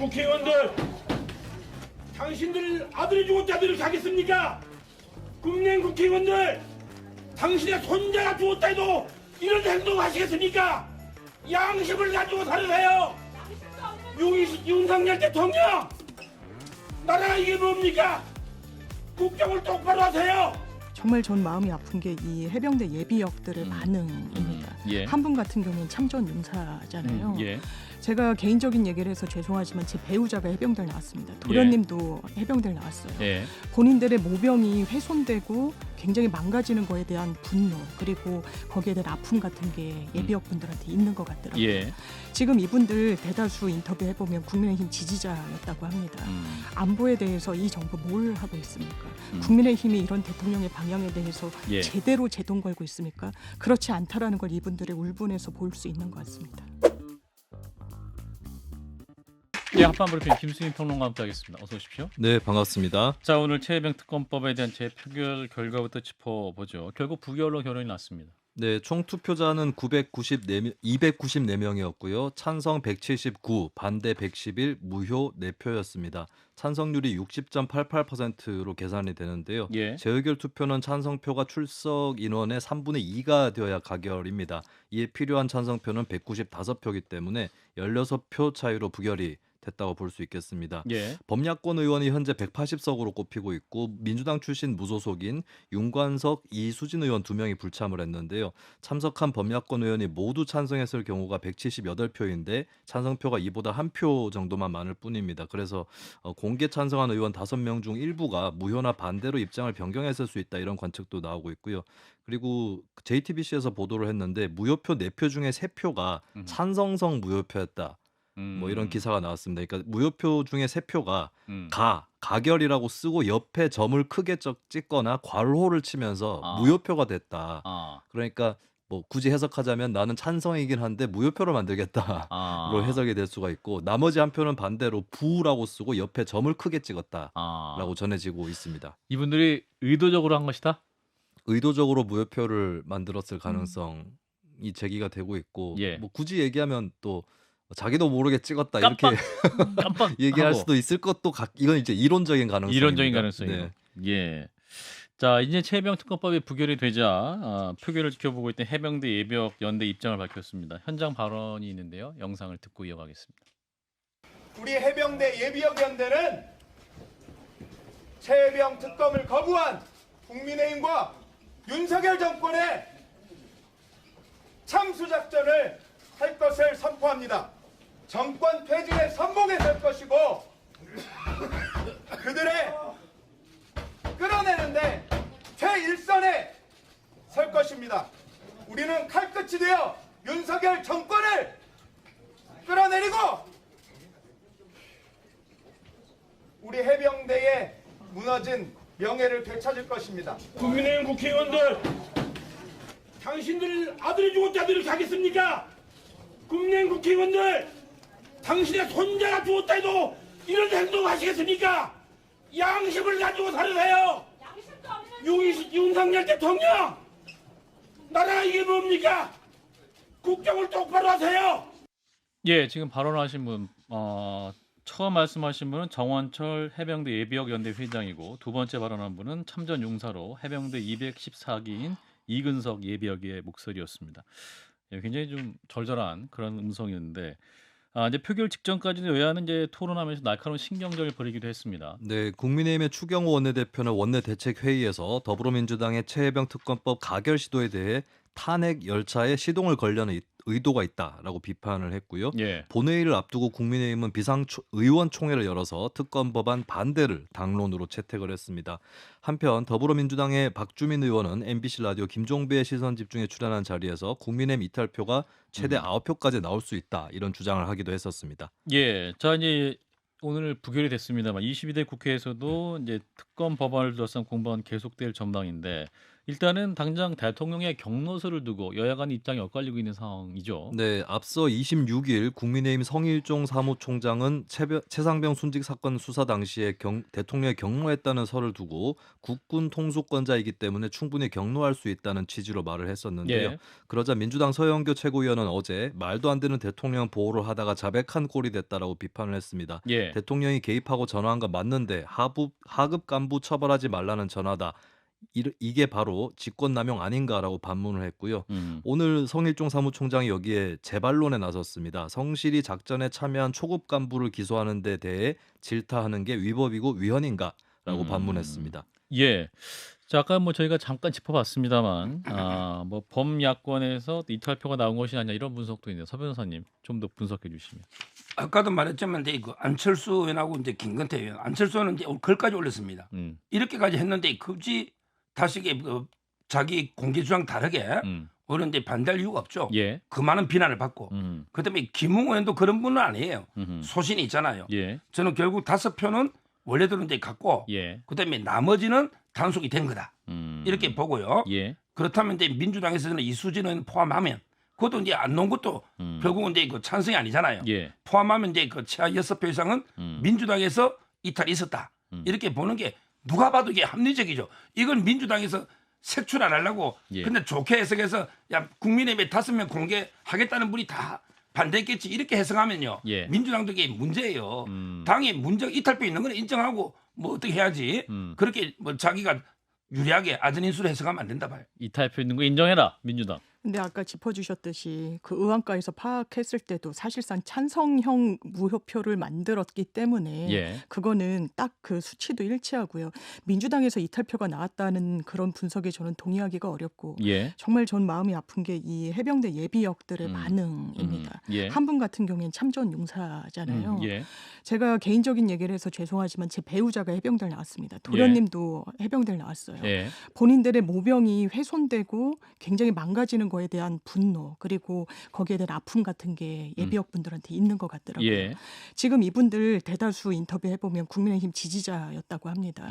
국회의원들, 당신들 아들이 죽었다고 이렇게 하겠습니까? 국민의힘 국회의원들, 당신의 손자가 죽었다 해도 이런 행동하시겠습니까? 양심을 가지고 살으세요. 윤석열 대통령, 나라가 이게 뭡니까? 국정을 똑바로 하세요. 정말 전 마음이 아픈 게 이 해병대 예비역들의 반응입니다. 예. 한 분 같은 경우는 참전 용사잖아요. 예. 제가 개인적인 얘기를 해서 죄송하지만 제 배우자가 해병대를 나왔습니다. 도련님도 해병대를 나왔어요. 예. 본인들의 모병이 훼손되고 굉장히 망가지는 거에 대한 분노 그리고 거기에 대한 아픔 같은 게 예비역 분들한테 있는 것 같더라고요. 예. 지금 이분들 대다수 인터뷰 해보면 국민의힘 지지자였다고 합니다. 안보에 대해서 이 정부 뭘 하고 있습니까? 국민의힘이 이런 대통령의 방향에 대해서 예. 제대로 제동 걸고 있습니까? 그렇지 않다라는 걸 이분들의 울분에서 볼 수 있는 것 같습니다. 예, 한판브리핑 김수인 평론가와 함께하겠습니다. 어서 오십시오. 네, 반갑습니다. 자, 오늘 최혜병 특검법에 대한 재표결 결과부터 짚어보죠. 결국 부결로 결론이 났습니다. 네, 총 투표자는 294명이었고요. 찬성 179, 반대 111, 무효 4표였습니다. 찬성률이 60.88%로 계산이 되는데요. 예. 재의결 투표는 찬성표가 출석 인원의 3분의 2가 되어야 가결입니다. 이에 필요한 찬성표는 195표이기 때문에 16표 차이로 부결이 됐다고 볼 수 있겠습니다. 예. 범야권 의원이 현재 180석으로 꼽히고 있고 민주당 출신 무소속인 윤관석, 이수진 의원 2명이 불참을 했는데요. 참석한 범야권 의원이 모두 찬성했을 경우가 178표인데 찬성표가 이보다 1표 정도만 많을 뿐입니다. 그래서 공개 찬성한 의원 5명 중 일부가 무효나 반대로 입장을 변경했을 수 있다 이런 관측도 나오고 있고요. 그리고 JTBC에서 보도를 했는데 무효표 4표 중에 3표가 찬성성 무효표였다. 뭐 이런 기사가 나왔습니다. 그러니까 무효표 중에 3표가 가결이라고 쓰고 옆에 점을 크게 찍거나 괄호를 치면서 무효표가 됐다. 그러니까 뭐 굳이 해석하자면 나는 찬성이긴 한데 무효표로 만들겠다로 해석이 될 수가 있고 나머지 한 표는 반대로 부라고 쓰고 옆에 점을 크게 찍었다라고 전해지고 있습니다. 이분들이 의도적으로 한 것이다? 의도적으로 무효표를 만들었을 가능성이 제기가 되고 있고 예. 뭐 굳이 얘기하면 또 자기도 모르게 찍었다 깜빡, 이렇게 깜빡 얘기할 하고. 수도 있을 것도 이건 이제 이론적인 가능성입니다. 이론적인 가능성이. 네. 예. 자, 이제 최혜병 특검법이 부결이 되자 표결을 지켜보고 있던 해병대 예비역 연대 입장을 밝혔습니다. 현장 발언이 있는데요. 영상을 듣고 이어가겠습니다. 우리 해병대 예비역 연대는 최혜병 특검을 거부한 국민의힘과 윤석열 정권의 참수작전을 할 것을 선포합니다. 정권 퇴진에 선봉에 설 것이고 그들의 끌어내는데 최일선에 설 것입니다. 우리는 칼끝이 되어 윤석열 정권을 끌어내리고 우리 해병대의 무너진 명예를 되찾을 것입니다. 국민의힘 국회의원들, 당신들 아들이 죽었다고 이렇게 하겠습니까? 국민의힘 국회의원들, 당신의 손자가 죽었다 해도 이런 행동하시겠습니까? 양심을 가지고 살으세요. 윤석열 대통령, 나라가 이게 뭡니까? 국정을 똑바로 하세요. 예, 지금 발언하신 분 처음 말씀하신 분은 정원철 해병대 예비역 연대 회장이고 두 번째 발언한 분은 참전 용사로 해병대 214기인 이근석 예비역의 목소리였습니다. 예, 굉장히 좀 절절한 그런 음성이었는데 이제 표결 직전까지는 여야는 이제 토론하면서 날카로운 신경전을 벌이기도 했습니다. 네, 국민의힘의 추경호 원내대표는 원내대책회의에서 더불어민주당의 최혜병 특검법 가결 시도에 대해 탄핵 열차에 시동을 걸려는 의도가 있다라고 비판을 했고요. 예. 본회의를 앞두고 국민의힘은 의원총회를 열어서 특검 법안 반대를 당론으로 채택을 했습니다. 한편 더불어민주당의 박주민 의원은 MBC 라디오 김종배의 시선집중에 출연한 자리에서 국민의힘 이탈표가 최대 9표까지 나올 수 있다 이런 주장을 하기도 했었습니다. 예, 자 이제 오늘 부결이 됐습니다만 22대 국회에서도 이제 특검 법안을 둘러싼 공방은 계속될 전망인데 일단은 당장 대통령의 경로서를 두고 여야 간 입장이 엇갈리고 있는 상황이죠. 네, 앞서 26일 국민의힘 성일종 사무총장은 최상병 순직 사건 수사 당시에 대통령이 경로했다는 설을 두고 국군 통수권자이기 때문에 충분히 경로할 수 있다는 취지로 말을 했었는데요. 예. 그러자 민주당 서영교 최고위원은 어제 말도 안 되는 대통령 보호를 하다가 자백한 꼴이 됐다라고 비판을 했습니다. 예. 대통령이 개입하고 전화한 건 맞는데 하급 간부 처벌하지 말라는 전화다. 이게 바로 직권남용 아닌가라고 반문을 했고요. 오늘 성일종 사무총장이 여기에 재반론에 나섰습니다. 성실히 작전에 참여한 초급 간부를 기소하는 데 대해 질타하는 게 위법이고 위헌인가라고 반문했습니다. 예. 자, 아까 뭐 저희가 잠깐 짚어봤습니다만, 뭐 범야권에서 이탈표가 나온 것이 아니냐 이런 분석도 있는데 서 변호사님 좀 더 분석해 주시면. 아까도 말했지만 이제 그 안철수 의원하고 이제 김건태 의원, 안철수 의원은 이제 글까지 올렸습니다. 이렇게까지 했는데 굳이 다시 그 자기 공개 주장 다르게 오히려 이제 반대할 이유가 없죠. 예. 그 많은 비난을 받고. 그다음에 김웅 의원도 그런 분은 아니에요. 소신이 있잖아요. 예. 저는 결국 5표는 원래대로 이제 갖고 예. 그다음에 나머지는 단속이 된 거다. 이렇게 보고요. 예. 그렇다면 이제 민주당에서는 이수진은 포함하면 그것도 이제 안 놓은 것도 결국은 이제 그 찬성이 아니잖아요. 예. 포함하면 이제 그 최하 6표 이상은 민주당에서 이탈이 있었다. 이렇게 보는 게 누가 봐도 이게 합리적이죠. 이건 민주당에서 색출 안 하려고 예. 근데 좋게 해석해서 야 국민의힘에 5명 공개하겠다는 분이 다 반대했겠지 이렇게 해석하면요. 예. 민주당도 이게 문제예요. 당에 문제 이탈표 있는 건 인정하고 뭐 어떻게 해야지. 그렇게 뭐 자기가 유리하게 아전인수로 해석하면 안 된다 봐요. 이탈표 있는 거 인정해라 민주당. 근데 아까 짚어주셨듯이 그 의안가에서 파악했을 때도 사실상 찬성형 무효표를 만들었기 때문에 예. 그거는 딱 그 수치도 일치하고요. 민주당에서 이탈표가 나왔다는 그런 분석에 저는 동의하기가 어렵고 예. 정말 전 마음이 아픈 게 이 해병대 예비역들의 반응입니다. 예. 한 분 같은 경우에는 참전 용사잖아요. 예. 제가 개인적인 얘기를 해서 죄송하지만 제 배우자가 해병대를 나왔습니다. 도련님도 해병대를 나왔어요. 예. 본인들의 모병이 훼손되고 굉장히 망가지는 거에 대한 분노 그리고 거기에 대한 아픔 같은 게 예비역 분들한테 있는 것 같더라고요. 예. 지금 이분들 대다수 인터뷰해보면 국민의힘 지지자였다고 합니다.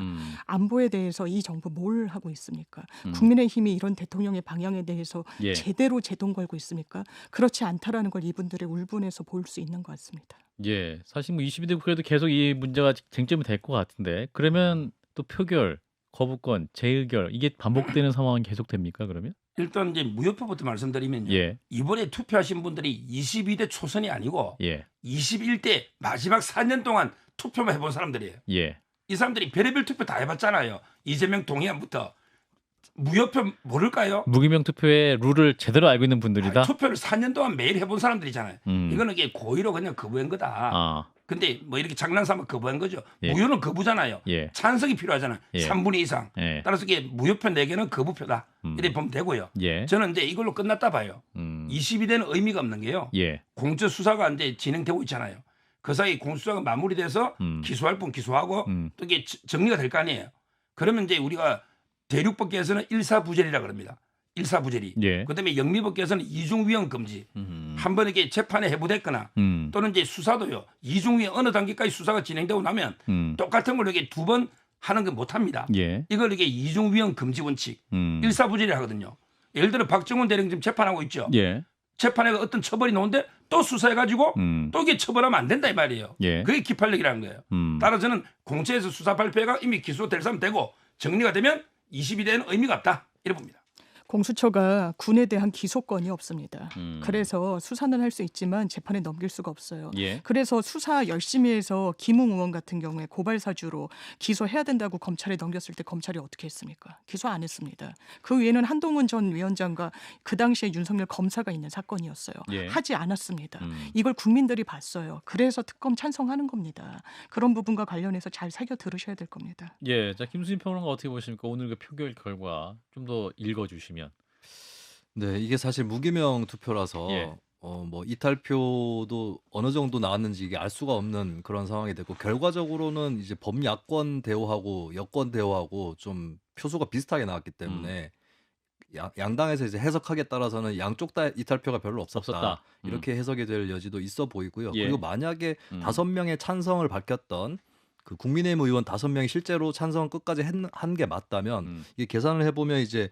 안보에 대해서 이 정부 뭘 하고 있습니까? 국민의힘이 이런 대통령의 방향에 대해서 예. 제대로 제동 걸고 있습니까? 그렇지 않다라는 걸 이분들의 울분에서 볼 수 있는 것 같습니다. 예. 사실 뭐 22대 국회도 계속 이 문제가 쟁점이 될 것 같은데 그러면 또 표결, 거부권, 재의결 이게 반복되는 상황은 계속됩니까 그러면? 일단 이제 무효표부터 말씀드리면요. 예. 이번에 투표하신 분들이 22대 초선이 아니고 예. 21대 마지막 4년 동안 투표만 해본 사람들이에요. 예. 이 사람들이 별의별 투표 다 해봤잖아요. 이재명 동의안부터 무효표 모를까요? 무기명 투표의 룰을 제대로 알고 있는 분들이다. 투표를 4년 동안 매일 해본 사람들이잖아요. 음. 이거는 이게 고의로 그냥 거부한 거다. 아. 근데 뭐 이렇게 장난삼아 거부한 거죠. 예. 무효는 거부잖아요. 예. 찬성이 필요하잖아요. 예. 3분의 2 이상. 예. 따라서 이게 무효표 4개는 거부표다. 이렇게 보면 되고요. 예. 저는 이제 이걸로 끝났다 봐요. 22대는 의미가 없는 게요. 예. 공적 수사가 이제 진행되고 있잖아요. 그 사이 공수처가 마무리돼서 기소할 분 기소하고 또 이게 정리가 될 거 아니에요. 그러면 이제 우리가 대륙법계에서는 일사부재리라 그럽니다. 일사부재리. 예. 그다음에 영미법계에서는 이중위헌 금지. 한 번 이게 재판에 해부됐거나 또는 이제 수사도요. 이중위헌 어느 단계까지 수사가 진행되고 나면 똑같은 걸 이렇게 2번 하는 건 못합니다. 예. 이걸 이게 이중위헌 금지 원칙. 일사부재리 하거든요. 예를 들어 박정훈 대령 지금 재판하고 있죠. 예. 재판에 어떤 처벌이 나오는데 또 수사해가지고 또 이게 처벌하면 안 된다 이 말이에요. 예. 그게 기판력이라는 거예요. 따라 저는 공채에서 수사 발표가 이미 기소될 사람 되고 정리가 되면 22대는 의미가 없다 이래 봅니다. 공수처가 군에 대한 기소권이 없습니다. 그래서 수사는 할 수 있지만 재판에 넘길 수가 없어요. 예. 그래서 수사 열심히 해서 김웅 의원 같은 경우에 고발 사주로 기소해야 된다고 검찰에 넘겼을 때 검찰이 어떻게 했습니까? 기소 안 했습니다. 그 위에는 한동훈 전 위원장과 그 당시에 윤석열 검사가 있는 사건이었어요. 예. 하지 않았습니다. 이걸 국민들이 봤어요. 그래서 특검 찬성하는 겁니다. 그런 부분과 관련해서 잘 새겨 들으셔야 될 겁니다. 예. 자, 김수진 평론가 어떻게 보십니까? 오늘 그 표결 결과 좀 더 읽어 주시면. 네, 이게 사실 무기명 투표라서 예. 뭐 이탈표도 어느 정도 나왔는지 이게 알 수가 없는 그런 상황이 됐고 결과적으로는 이제 범야권 대우하고 여권 대우하고 좀 표수가 비슷하게 나왔기 때문에 양당에서 이제 해석하기에 따라서는 양쪽 다 이탈표가 별로 없었다. 없었다. 이렇게 해석이 될 여지도 있어 보이고요. 예. 그리고 만약에 5명의 찬성을 밝혔던 그 국민의힘 의원 5명이 실제로 찬성 끝까지 한 게 맞다면 이게 계산을 해보면 이제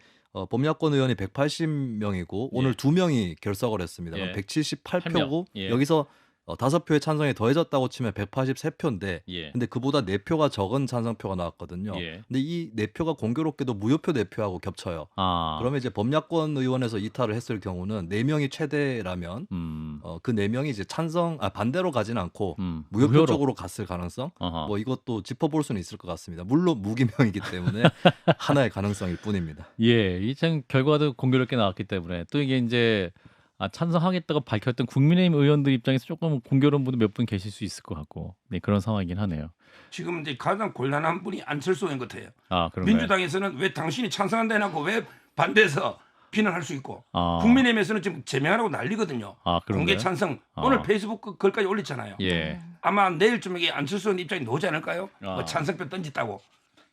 범야권 의원이 180명이고 오늘 2명이 결석을 했습니다. 예. 그럼 178표고 예. 여기서 5표의 찬성이 더해졌다고 치면 183표인데 예. 근데 그보다 4표가 적은 찬성표가 나왔거든요. 예. 근데 이 4표가 공교롭게도 무효표 4표하고 겹쳐요. 아. 그러면 이제 범야권 의원에서 이탈을 했을 경우는 4명이 최대라면 그 4명이 이제 반대로 가진 않고 무효표 무효로. 쪽으로 갔을 가능성 어허. 뭐 이것도 짚어볼 수는 있을 것 같습니다. 물론 무기명이기 때문에 하나의 가능성일 뿐입니다. 예, 이참 결과도 공교롭게 나왔기 때문에 또 이게 이제 찬성하겠다고 밝혔던 국민의힘 의원들 입장에서 조금 공교로운 분도 몇 분 계실 수 있을 것 같고, 네, 그런 상황이긴 하네요. 지금 이제 가장 곤란한 분이 안철수 의원 같아요. 아, 그런가요? 민주당에서는 왜 당신이 찬성한다 해놓고 왜 반대해서 비난할 수 있고 아. 국민의힘에서는 지금 제명하라고 난리거든요. 아, 그런가요? 공개 찬성 오늘 페이스북 글까지 올렸잖아요. 예. 아마 내일쯤에 안철수 의원 입장이 나오지 않을까요? 아. 뭐 찬성표 던졌다고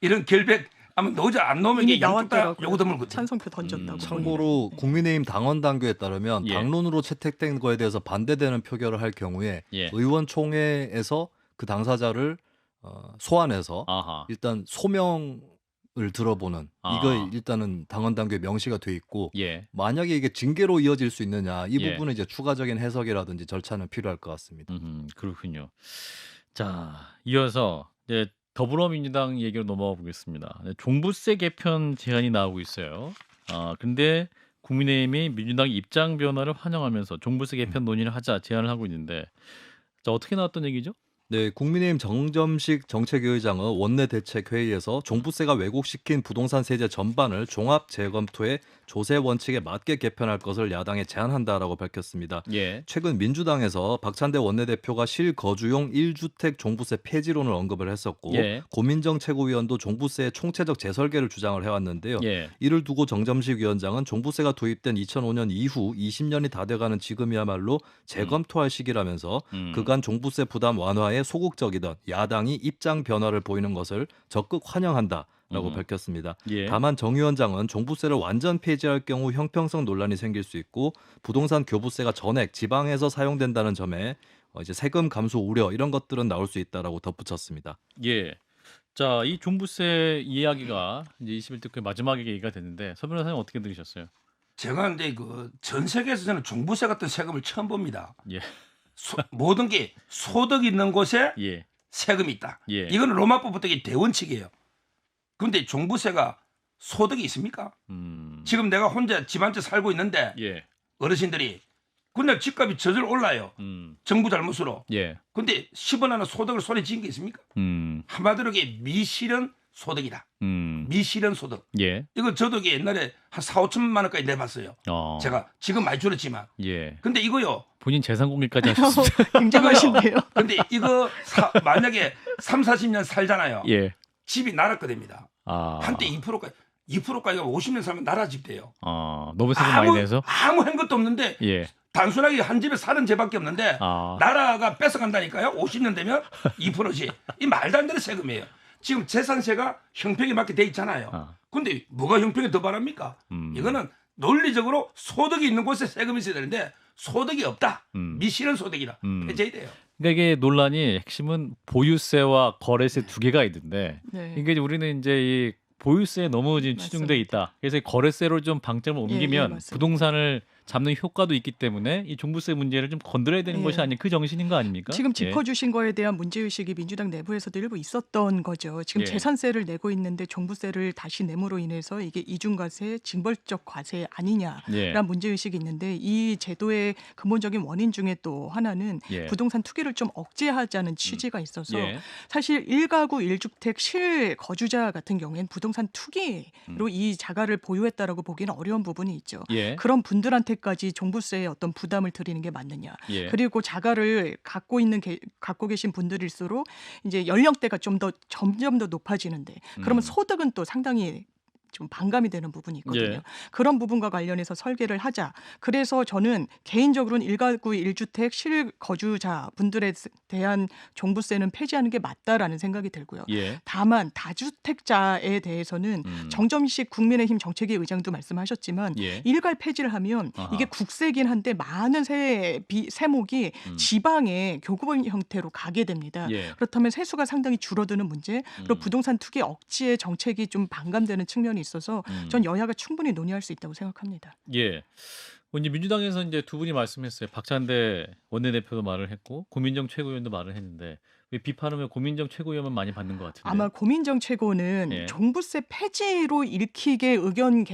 이런 결백 아마 나오지 안 나오면 이미 이게 양쪽 다 나왔더라고요. 요거 드물 거죠. 찬성표 던졌다고. 참고로 국민의힘 당원 당규에 따르면 예. 당론으로 채택된 거에 대해서 반대되는 표결을 할 경우에 예. 의원총회에서 그 당사자를 소환해서 아하. 일단 소명을 들어보는 아. 이거 일단은 당원 당규에 명시가 돼 있고 예. 만약에 이게 징계로 이어질 수 있느냐 이 예. 부분은 이제 추가적인 해석이라든지 절차는 필요할 것 같습니다. 그렇군요. 자, 이어서 이제 더불어민주당 얘기로 넘어가 보겠습니다. 종부세 개편 제안이 나오고 있어요. 근데 국민의힘이 민주당 입장 변화를 환영하면서 종부세 개편 논의를 하자 제안을 하고 있는데, 자, 어떻게 나왔던 얘기죠? 네, 국민의힘 정점식 정책위의장은 원내대책회의에서 종부세가 왜곡시킨 부동산 세제 전반을 종합 재검토해 조세 원칙에 맞게 개편할 것을 야당에 제안한다라고 밝혔습니다. 예. 최근 민주당에서 박찬대 원내대표가 실거주용 1주택 종부세 폐지론을 언급을 했었고 예. 고민정 최고위원도 종부세의 총체적 재설계를 주장을 해왔는데요. 예. 이를 두고 정점식 위원장은 종부세가 도입된 2005년 이후 20년이 다 돼가는 지금이야말로 재검토할 시기라면서 그간 종부세 부담 완화에 소극적이던 야당이 입장 변화를 보이는 것을 적극 환영한다라고 밝혔습니다. 예. 다만 정 위원장은 종부세를 완전 폐지할 경우 형평성 논란이 생길 수 있고 부동산 교부세가 전액 지방에서 사용된다는 점에 이제 세금 감소 우려 이런 것들은 나올 수 있다라고 덧붙였습니다. 예. 자, 이 종부세 이야기가 이제 21대 국회 마지막 얘기가 됐는데 서 변호사님 어떻게 들으셨어요? 제가 근데 그 전 세계에서 저는 종부세 같은 세금을 처음 봅니다. 예. 모든 게 소득 있는 곳에 예. 세금이 있다. 예. 이거는 로마법부터 이게 대원칙이에요. 그런데 종부세가 소득이 있습니까? 지금 내가 혼자 집 한 채 살고 있는데 예. 어르신들이 근데 집값이 저절로 올라요. 정부 잘못으로. 예. 근데 10원 하나 소득을 손에 쥐은 게 있습니까? 한마디로 이게 미실현 소득이다. 미실현 소득. 예. 이거 저도 이게 옛날에 한 4, 5천만 원까지 내봤어요. 제가 지금 많이 줄었지만. 예. 근데 이거요. 본인 재산 공개까지 하셨습니다. 굉장하신데요. 근데 이거 만약에 3, 40년 살잖아요. 예. 집이 나락거 됩니다. 아. 한때 2%까지 50년 살면 나라 집 돼요. 너무 세금 많이 내서? 아무 한 것도 없는데 예. 단순하게 한 집에 사는 죄밖에 없는데 아. 나라가 뺏어간다니까요. 50년 되면 2%씩. 이 말도 안 되는 세금이에요. 지금 재산세가 형평에 맞게 돼 있잖아요. 근데 뭐가 형평에 더 바랍니까? 이거는 논리적으로 소득이 있는 곳에 세금이 있어야 되는데 소득이 없다. 미실현 소득이다. 폐지해야 돼요. 그러니까 이게 논란이 핵심은 보유세와 거래세 두 개가 있는데 네. 이게 이제 우리는 이제 이 보유세에 너무 지금 치중돼 있다. 그래서 이 거래세로 좀 방점을 옮기면 맞습니다. 부동산을 잡는 효과도 있기 때문에 이 종부세 문제를 좀 건드려야 되는 것이 아니 그 정신인 거 아닙니까? 지금 예. 짚어주신 거에 대한 문제의식이 민주당 내부에서도 일부 있었던 거죠. 지금 예. 재산세를 내고 있는데 종부세를 다시 내므로 인해서 이게 이중과세, 징벌적 과세 아니냐라는 예. 문제의식이 있는데 이 제도의 근본적인 원인 중에 또 하나는 예. 부동산 투기를 좀 억제하자는 취지가 있어서 예. 사실 1가구 1주택 실거주자 같은 경우에는 부동산 투기로 이 자가를 보유했다라고 보기는 어려운 부분이 있죠. 예. 그런 분들한테까지 종부세의 어떤 부담을 드리는 게 맞느냐. 예. 그리고 자가를 갖고 계신 분들일수록 이제 연령대가 점점 더 높아지는데 그러면 소득은 또 상당히 좀 반감이 되는 부분이 있거든요. 예. 그런 부분과 관련해서 설계를 하자. 그래서 저는 개인적으로는 1가구 1주택 실거주자 분들에 대한 종부세는 폐지하는 게 맞다라는 생각이 들고요. 예. 다만 다주택자에 대해서는 정점식 국민의힘 정책위 의장도 말씀하셨지만 예. 일괄 폐지를 하면 아하. 이게 국세긴 한데 많은 세목이 지방에 교부분 형태로 가게 됩니다. 예. 그렇다면 세수가 상당히 줄어드는 문제, 그리고 부동산 투기 억지의 정책이 좀 반감되는 측면이 있어서 전 여야가 충분히 논의할 수 있다고 생각합니다. 예. 이제 민주당에서 이제 두 분이 말씀했어요. 박찬대 원내대표도 말을 했고 고민정 최고위원도 말을 했는데 왜 비판은 왜 고민정 최고위원만 많이 받는 것 같은데? 아마 고민정 최고는 예. 종부세 폐지로 일으키게 의견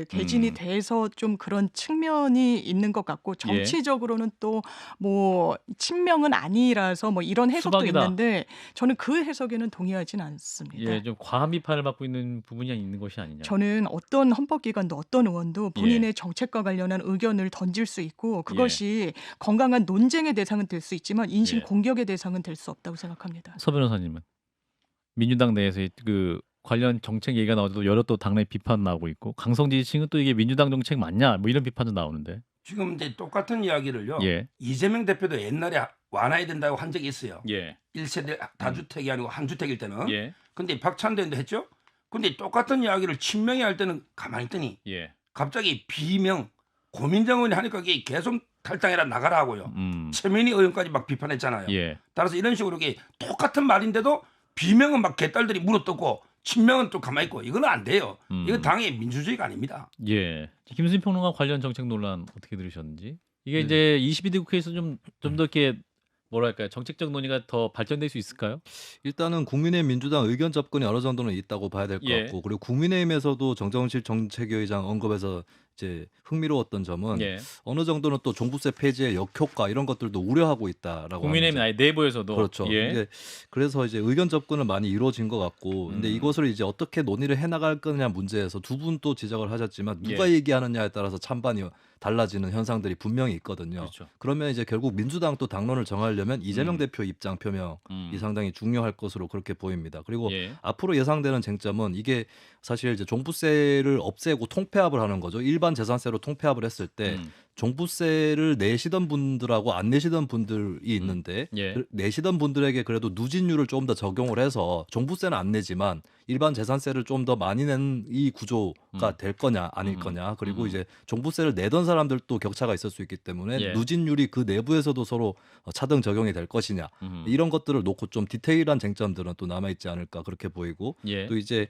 개진이 돼서 좀 그런 측면이 있는 것 같고 정치적으로는 또 뭐 친명은 아니라서 뭐 이런 해석도 수박이다. 있는데 저는 그 해석에는 동의하지는 않습니다. 예, 좀 과한 비판을 받고 있는 부분이 있는 것이 아니냐. 저는 어떤 헌법기관도 어떤 의원도 본인의 정책과 관련한 의견을 던질 수 있고 그것이 건강한 논쟁의 대상은 될 수 있지만 인신 예. 공격의 대상은 될 수 없다고 생각합니다. 서 변호사님은 민주당 내에서 그 관련 정책 얘기가 나오도 여러 또 당내 비판 나오고 있고 강성지 지층은 또 이게 민주당 정책 맞냐 뭐 이런 비판도 나오는데. 지금 이제 똑같은 이야기를요. 예. 이재명 대표도 옛날에 완화해야 된다고 한 적이 있어요. 예. 1세대 다주택이 아니고 한 주택일 때는. 예. 근데 박찬대도 했죠. 근데 똑같은 이야기를 친명이 할 때는 가만히 있더니 예. 갑자기 비명 고민정 의원이 하니까 이게 계속 탈당해라 나가라 하고요. 음. 최민희 의원까지 막 비판했잖아요. 예. 따라서 이런 식으로 이게 똑같은 말인데도 비명은 막 개딸들이 물어뜯고 친명은 또 가만히 있고 이건 안 돼요. 이건 당의 민주주의가 아닙니다. 예. 김수진 평론가 관련 정책 논란 어떻게 들으셨는지? 이게 이제 22대 국회에서 좀 더 이렇게 뭐랄까요? 정책적 논의가 더 발전될 수 있을까요? 일단은 국민의힘 민주당 의견 접근이 어느 정도는 있다고 봐야 될 것 예. 같고 그리고 국민의힘에서도 정정실 정책위의장 언급에서 이제 흥미로웠던 점은 예. 어느 정도는 또 종부세 폐지의 역효과 이런 것들도 우려하고 있다라고 국민의힘 하는 아예 내부에서도 그렇죠. 예. 이게 그래서 이제 의견 접근은 많이 이루어진 것 같고, 근데 이것을 이제 어떻게 논의를 해나갈 거냐 문제에서 두 분 또 지적을 하셨지만 누가 얘기하느냐에 따라서 찬반이 달라지는 현상들이 분명히 있거든요. 그렇죠. 그러면 이제 결국 민주당 또 당론을 정하려면 이재명 대표 입장 표명이 상당히 중요할 것으로 그렇게 보입니다. 그리고 예. 앞으로 예상되는 쟁점은 이게 사실 이제 종부세를 없애고 통폐합을 하는 거죠. 일반 재산세로 통폐합을 했을 때 종부세를 내시던 분들하고 안 내시던 분들이 있는데 예. 내시던 분들에게 그래도 누진율을 조금 더 적용을 해서 종부세는 안 내지만 일반 재산세를 좀 더 많이 낸 이 구조가 될 거냐 아닐 거냐 그리고 이제 종부세를 내던 사람들도 격차가 있을 수 있기 때문에 예. 누진율이 그 내부에서도 서로 차등 적용이 될 것이냐 이런 것들을 놓고 좀 디테일한 쟁점들은 또 남아 있지 않을까 그렇게 보이고 예. 또 이제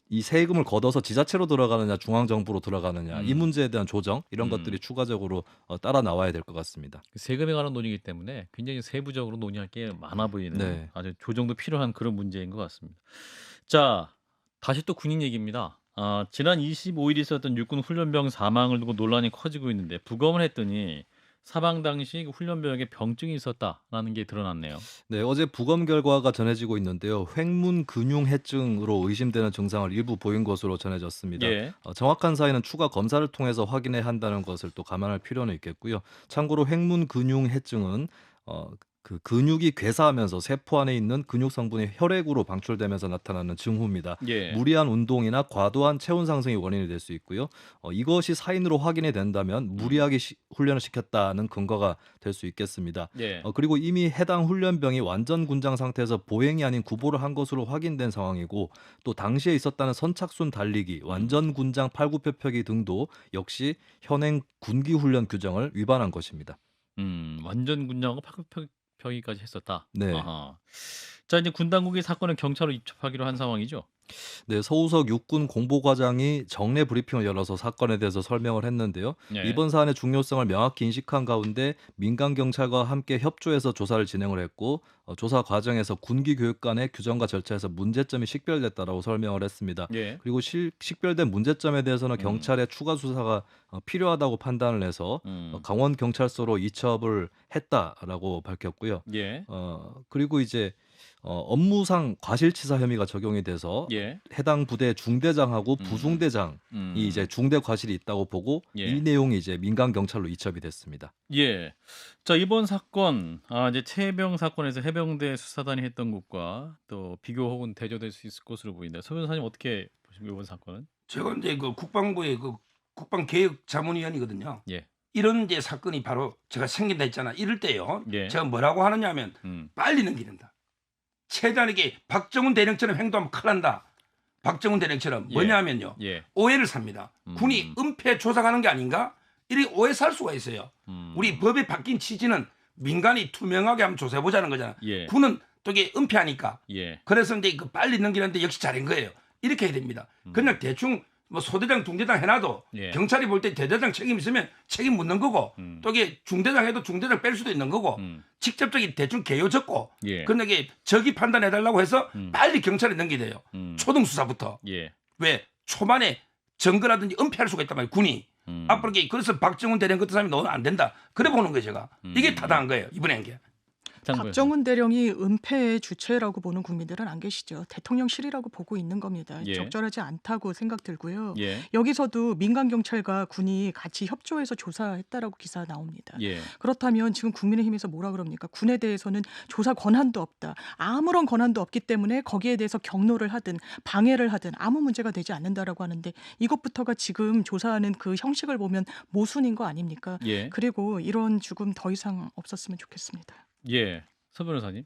이 세금을 걷어서 지자체로 들어가느냐 중앙정부로 들어가느냐 이 문제에 대한 조정 이런 것들이 추가적으로 따라 나와야 될 것 같습니다. 세금에 관한 논의이기 때문에 굉장히 세부적으로 논의할 게 많아 보이는 네. 아주 조정도 필요한 그런 문제인 것 같습니다. 자, 다시 또 군인 얘기입니다. 지난 25일 있었던 육군 훈련병 사망을 두고 논란이 커지고 있는데 부검을 했더니 사망 당시 그 훈련병에게 병증이 있었다라는 게 드러났네요. 네, 어제 부검 결과가 전해지고 있는데요. 횡문근융해증으로 의심되는 증상을 일부 보인 것으로 전해졌습니다. 예. 정확한 사인은 추가 검사를 통해서 확인해야 한다는 것을 또 감안할 필요는 있겠고요. 참고로 횡문근융해증은 그 근육이 괴사하면서 세포 안에 있는 근육 성분이 혈액으로 방출되면서 나타나는 징후입니다. 예. 무리한 운동이나 과도한 체온 상승이 원인이 될 수 있고요. 이것이 사인으로 확인이 된다면 무리하게 훈련을 시켰다는 근거가 될 수 있겠습니다. 예. 그리고 이미 해당 훈련병이 완전 군장 상태에서 보행이 아닌 구보를 한 것으로 확인된 상황이고 또 당시에 있었다는 선착순 달리기, 완전 군장 팔굽혀펴기 등도 역시 현행 군기 훈련 규정을 위반한 것입니다. 완전 군장하고 팔굽혀펴기까지 했었다. 네. 아하. 자, 이제 군 당국이 사건을 경찰로 입첩하기로 한 상황이죠. 네, 서우석 육군 공보과장이 정례 브리핑을 열어서 사건에 대해서 설명을 했는데요. 예. 이번 사안의 중요성을 명확히 인식한 가운데 민간 경찰과 함께 협조해서 조사를 진행을 했고 조사 과정에서 군기 교육 간의 규정과 절차에서 문제점이 식별됐다라고 설명을 했습니다. 예. 그리고 식별된 문제점에 대해서는 경찰의 추가 수사가 필요하다고 판단을 해서 강원 경찰서로 이첩을 했다라고 밝혔고요. 예. 그리고 이제 업무상 과실치사 혐의가 적용이 돼서 예. 해당 부대 중대장하고 부중대장이 이제 중대 과실이 있다고 보고 예. 이 내용이 이제 민간 경찰로 이첩이 됐습니다. 예. 자, 이번 사건 이제 최해병 사건에서 해병대 수사단이 했던 것과 또 비교 혹은 대조될 수 있을 것으로 보인다. 서 변호사님 어떻게 보십니까 이번 사건은? 제가 이제 그 국방부의 그 국방개혁자문위원이거든요. 예. 이런 이제 사건이 바로 제가 생긴다 했잖아. 이럴 때요. 예. 제가 뭐라고 하느냐면 빨리 넘기는다. 최단에게 박정훈 대령처럼 행동하면 큰일 난다. 박정훈 대령처럼 뭐냐면요. 예. 오해를 삽니다. 군이 은폐 조작하는 게 아닌가? 이렇게 오해 살 수가 있어요. 우리 법에 바뀐 취지는 민간이 투명하게 한번 조사해보자는 거잖아. 예. 군은 또 이게 은폐하니까. 예. 그래서 이제 그 빨리 넘기는데 역시 잘한 거예요. 이렇게 해야 됩니다. 그냥 대충 뭐 소대장, 중대장 해놔도 예. 경찰이 볼 때 대대장 책임 있으면 책임 묻는 거고 또 이게 중대장 해도 중대장 뺄 수도 있는 거고 직접적인 대충 개요 적고 예. 근데 이게 적이 판단해달라고 해서 빨리 경찰에 넘기야 돼요. 초등 수사부터. 예. 왜 초반에 증거라든지 은폐할 수가 있단 말이에요. 군이. 앞으로 이게 그래서 박정훈 대령 같은 사람이 넣으면 안 된다. 그래 보는 거예요 제가. 이게 타당한 거예요 이번에 한 게. 박정훈 대령이 은폐의 주체라고 보는 국민들은 안 계시죠. 대통령실이라고 보고 있는 겁니다. 예. 적절하지 않다고 생각 들고요. 예. 여기서도 민간 경찰과 군이 같이 협조해서 조사했다라고 기사 나옵니다. 예. 그렇다면 지금 국민의힘에서 뭐라 그럽니까? 군에 대해서는 조사 권한도 없다. 아무런 권한도 없기 때문에 거기에 대해서 경로를 하든 방해를 하든 아무 문제가 되지 않는다라고 하는데 이것부터가 지금 조사하는 그 형식을 보면 모순인 거 아닙니까? 예. 그리고 이런 죽음 더 이상 없었으면 좋겠습니다. 예. 서 변호사님.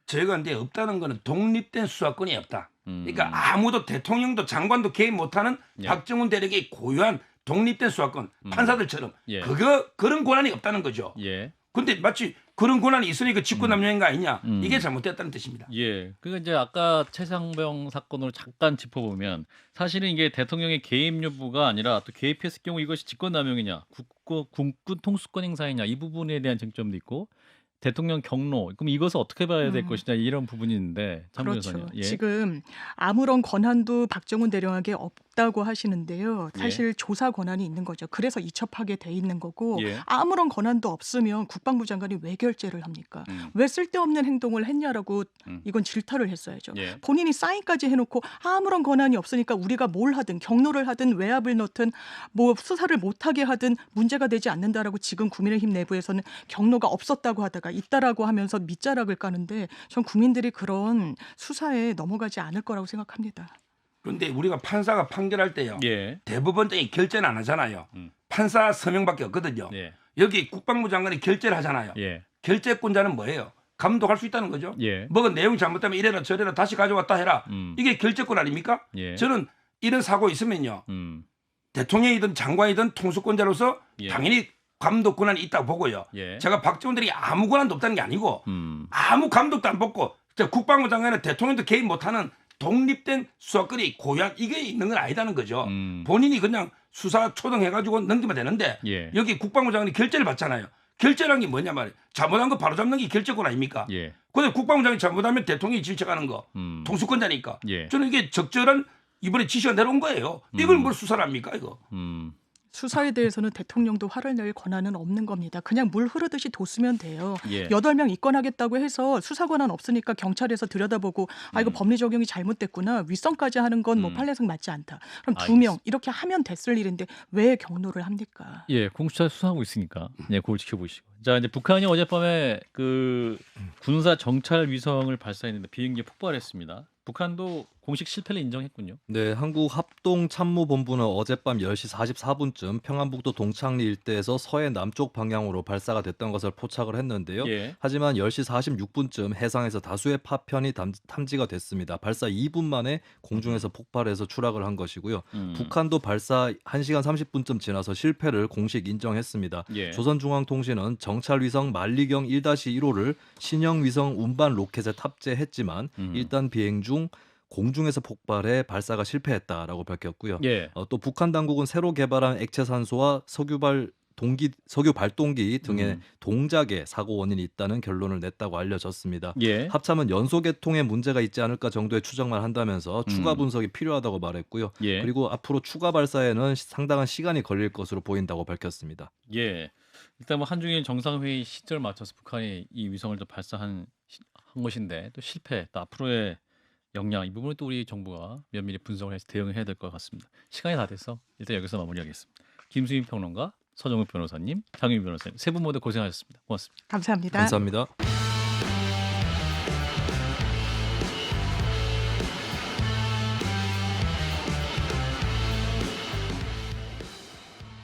제가 근데 없다는 거는 독립된 수사권이 없다. 그러니까 아무도 대통령도 장관도 개입 못하는 예. 박정훈 대령의 고유한 독립된 수사권 판사들처럼 예. 그런 권한이 없다는 거죠. 예. 근데 마치 그런 권한이 있으니까 직권남용인 거 아니냐 이게 잘못됐다는 뜻입니다. 예. 그러니까 이제 아까 최상병 사건으로 잠깐 짚어보면 사실은 이게 대통령의 개입 여부가 아니라 또 개입했을 경우 이것이 직권남용이냐, 군권 통수권 행사이냐 이 부분에 대한 쟁점도 있고 대통령 경로 그럼 이것을 어떻게 봐야 될 것이냐 이런 부분이 있는데 참 그렇죠. 변호사님. 예. 지금 아무런 권한도 박정훈 대령에게 없다고 하시는데요. 사실 조사 권한이 있는 거죠. 그래서 이첩하게 돼 있는 거고 예. 아무런 권한도 없으면 국방부 장관이 왜 결재를 합니까? 왜 쓸데없는 행동을 했냐라고 이건 질타를 했어야죠. 예. 본인이 사인까지 해놓고 아무런 권한이 없으니까 우리가 뭘 하든 경로를 하든 외압을 넣든 뭐 수사를 못하게 하든 문제가 되지 않는다라고 지금 국민의힘 내부에서는 경로가 없었다고 하다가 있다라고 하면서 밑자락을 까는데 전 국민들이 그런 수사에 넘어가지 않을 거라고 생각합니다. 그런데 우리가 판사가 판결할 때요. 예. 대법원장이 결재는 안 하잖아요. 판사 서명밖에 없거든요. 예. 여기 국방부 장관이 결재를 하잖아요. 예. 결재권자는 뭐예요? 감독할 수 있다는 거죠. 예. 뭐가 내용이 잘못되면 이래라 저래라 다시 가져왔다 해라. 이게 결재권 아닙니까? 예. 저는 이런 사고 있으면요. 대통령이든 장관이든 통수권자로서 예. 당연히 감독 권한이 있다고 보고요. 예. 제가 박정훈 대령이 아무 권한도 없다는 게 아니고 아무 감독도 안 받고 국방부 장관은 대통령도 개입 못하는 독립된 수사권이 고유한 이게 있는 건 아니다는 거죠. 본인이 그냥 수사 초등해가지고 넘기면 되는데 예. 여기 국방부 장관이 결재를 받잖아요. 결재란 게 뭐냐 말이에요. 잘못한 거 바로 잡는 게 결재권 아닙니까? 예. 근데 국방부 장관이 잘못하면 대통령이 질책하는 거 통수권자니까. 예. 저는 이게 적절한 이번에 지시가 내려온 거예요. 이걸 뭘 수사를 합니까 이거? 수사에 대해서는 대통령도 화를 낼 권한은 없는 겁니다. 그냥 물 흐르듯이 뒀으면 돼요. 예. 8명 입건하겠다고 해서 수사 권한 없으니까 경찰에서 들여다보고 아 이거 법리 적용이 잘못됐구나. 윗선까지 하는 건 뭐 판례상 맞지 않다. 그럼 2명 이렇게 하면 됐을 일인데 왜 경로를 합니까? 예, 공수처 수사하고 있으니까 예, 그걸 지켜보시고. 자, 이제 북한이 어젯밤에 그 군사 정찰 위성을 발사했는데 비행기에 폭발했습니다. 북한도 공식 실패를 인정했군요. 네, 한국합동참모본부는 어젯밤 10시 44분쯤 평안북도 동창리 일대에서 서해 남쪽 방향으로 발사가 됐던 것을 포착을 했는데요. 예. 하지만 10시 46분쯤 해상에서 다수의 파편이 탐지가 됐습니다. 발사 2분 만에 공중에서 폭발해서 추락을 한 것이고요. 북한도 발사 1시간 30분쯤 지나서 실패를 공식 인정했습니다. 예. 조선중앙통신은 정찰위성 만리경 1-1호를 신형위성 운반 로켓에 탑재했지만 일단 비행 중 공중에서 폭발해 발사가 실패했다라고 밝혔고요. 예. 또 북한 당국은 새로 개발한 액체산소와 석유 발동기 등의 동작에 사고 원인이 있다는 결론을 냈다고 알려졌습니다. 예. 합참은 연소 개통에 문제가 있지 않을까 정도의 추정만 한다면서 추가 분석이 필요하다고 말했고요. 예. 그리고 앞으로 추가 발사에는 상당한 시간이 걸릴 것으로 보인다고 밝혔습니다. 예. 일단 뭐 한중일 정상회의 시절 맞춰서 북한이 이 위성을 또 발사한 것인데 또 실패, 또 앞으로의 역량 이 부분을 또 우리 정부가 면밀히 분석을 해서 대응해야 될 것 같습니다. 시간이 다 돼서 일단 여기서 마무리하겠습니다. 김수민 평론가, 서정욱 변호사님, 장윤 변호사님 세 분 모두 고생하셨습니다. 고맙습니다. 감사합니다. 감사합니다.